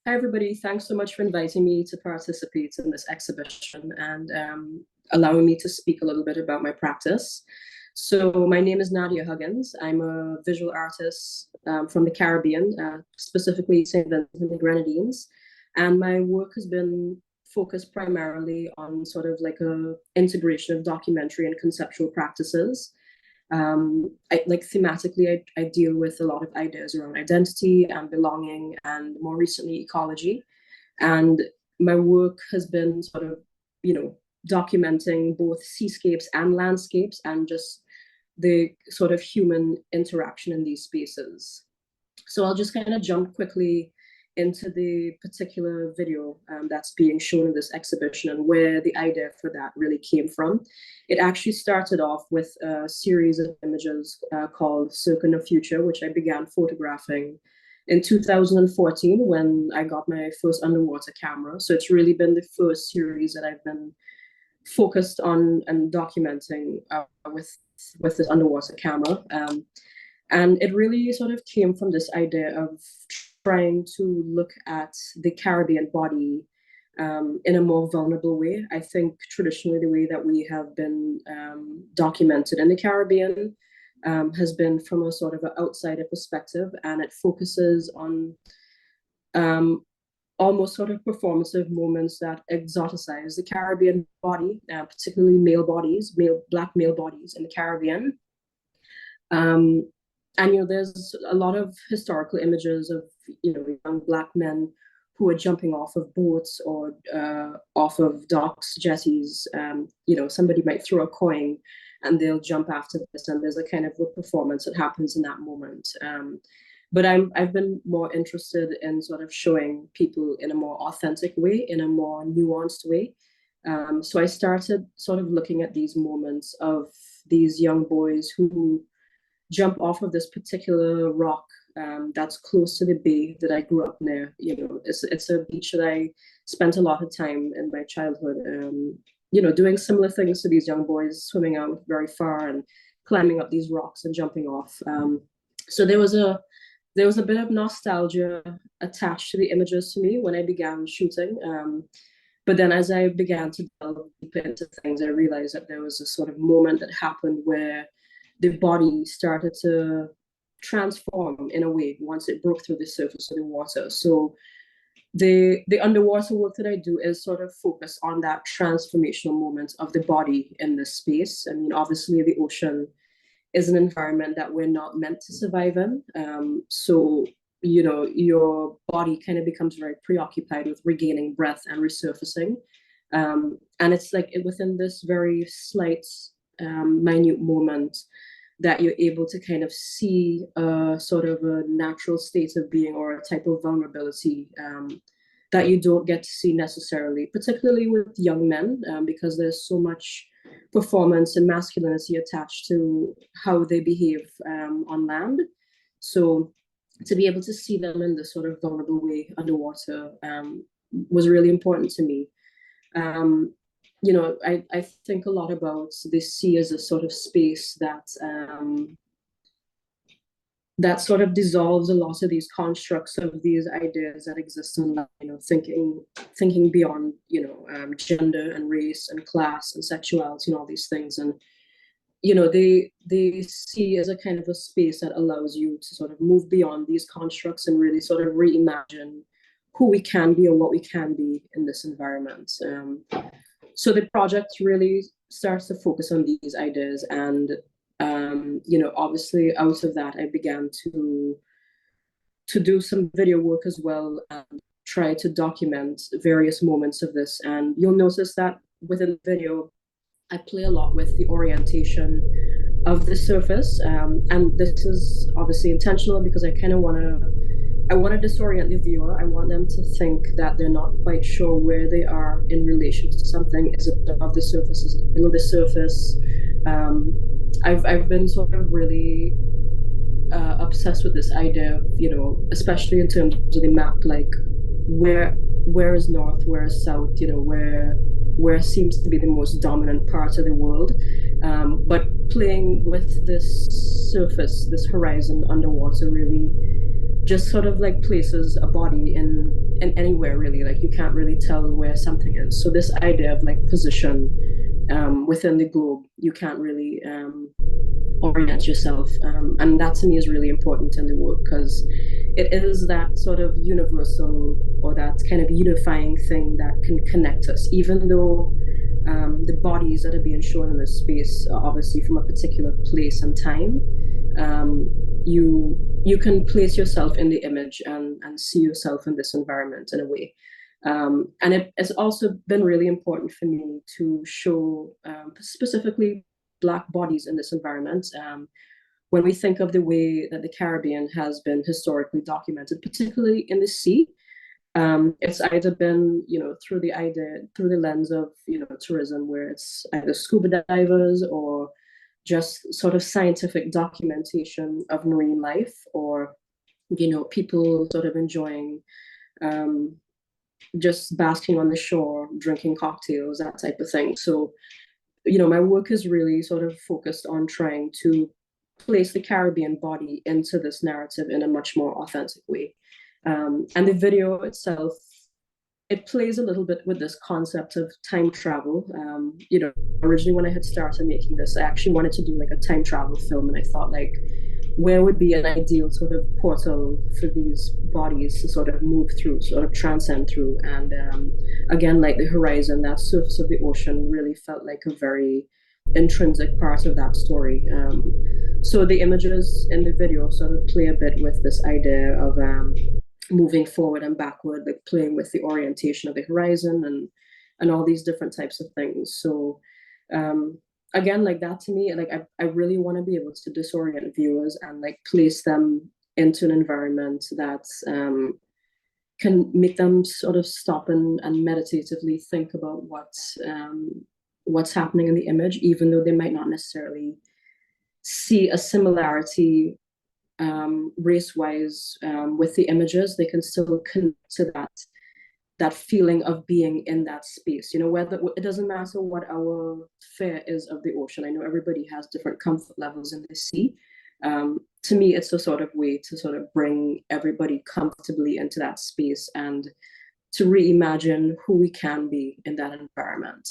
Hi, everybody. Thanks so much for inviting me to participate in this exhibition and allowing me to speak a little bit about my practice. So my name is Nadia Huggins. I'm a visual artist from the Caribbean, specifically St. Vincent and the Grenadines. And my work has been focused primarily on sort of like a integration of documentary and conceptual practices. Thematically, I deal with a lot of ideas around identity and belonging, and more recently ecology. And my work has been sort of, documenting both seascapes and landscapes, and just the sort of human interaction in these spaces. So I'll just kind of jump quickly into the particular video that's being shown in this exhibition and where the idea for that really came from. It actually started off with a series of images called Circle of Future, which I began photographing in 2014 when I got my first underwater camera. So it's really been the first series that I've been focused on and documenting with this underwater camera. And it really sort of came from this idea of trying to look at the Caribbean body in a more vulnerable way. I think traditionally the way that we have been documented in the Caribbean has been from a sort of an outsider perspective, and it focuses on almost sort of performative moments that exoticize the Caribbean body, particularly Black male bodies in the Caribbean. And there's a lot of historical images of young Black men who are jumping off of boats or off of docks, jetties. Somebody might throw a coin and they'll jump after this, and there's a kind of a performance that happens in that moment. But I've been more interested in sort of showing people in a more authentic way, in a more nuanced way. So I started sort of looking at these moments of these young boys who jump off of this particular rock that's close to the bay that I grew up near. It's a beach that I spent a lot of time in my childhood, doing similar things to these young boys, swimming out very far and climbing up these rocks and jumping off. So there was a bit of nostalgia attached to the images to me when I began shooting. But then as I began to delve deeper into things, I realized that there was a sort of moment that happened where the body started to transform in a way once it broke through the surface of the water. So the underwater work that I do is sort of focused on that transformational moment of the body in this space. I mean, obviously the ocean is an environment that we're not meant to survive in. So, your body kind of becomes very preoccupied with regaining breath and resurfacing. And it's like within this very slight, minute moment that you're able to kind of see a sort of a natural state of being or a type of vulnerability that you don't get to see necessarily, particularly with young men, because there's so much performance and masculinity attached to how they behave on land. So to be able to see them in this sort of vulnerable way underwater was really important to me. I think a lot about the sea as a sort of space that sort of dissolves a lot of these constructs of these ideas that exist in life, thinking beyond, gender and race and class and sexuality and all these things. And, they see as a kind of a space that allows you to sort of move beyond these constructs and really sort of reimagine who we can be or what we can be in this environment. So the project really starts to focus on these ideas, and obviously out of that I began to do some video work as well and try to document various moments of this. And you'll notice that within the video I play a lot with the orientation of the surface, and this is obviously intentional because I kind of want to disorient the viewer. I want them to think that they're not quite sure where they are in relation to something. Is it above the surface? Is it below the surface? I've been sort of really obsessed with this idea of, especially in terms of the map, like where is north, where is south, where seems to be the most dominant part of the world. But playing with this surface, this horizon underwater, really just sort of like places a body in anywhere really. Like you can't really tell where something is. So this idea of like position within the globe, you can't really orient yourself, and that to me is really important in the work, because it is that sort of universal or that kind of unifying thing that can connect us, even though the bodies that are being shown in this space are obviously from a particular place and time. You can place yourself in the image and see yourself in this environment in a way. And it's also been really important for me to show specifically Black bodies in this environment. When we think of the way that the Caribbean has been historically documented, particularly in the sea, it's either been, through the lens of, tourism, where it's either scuba divers or just sort of scientific documentation of marine life, or, people sort of enjoying just basking on the shore, drinking cocktails, that type of thing. So, my work is really sort of focused on trying to place the Caribbean body into this narrative in a much more authentic way. And the video itself, it plays a little bit with this concept of time travel. Originally when I had started making this, I actually wanted to do like a time travel film, and I thought like, where would be an ideal sort of portal for these bodies to sort of move through, sort of transcend through. And again, like the horizon, that surface of the ocean really felt like a very intrinsic part of that story. So the images in the video sort of play a bit with this idea of moving forward and backward, like playing with the orientation of the horizon and all these different types of things. So again, like that to me, like I really want to be able to disorient viewers and like place them into an environment that can make them sort of stop and meditatively think about what's happening in the image, even though they might not necessarily see a similarity race-wise with the images. They can still connect to that feeling of being in that space. Whether it doesn't matter what our fear is of the ocean. I know everybody has different comfort levels in the sea. To me, it's a sort of way to sort of bring everybody comfortably into that space and to reimagine who we can be in that environment.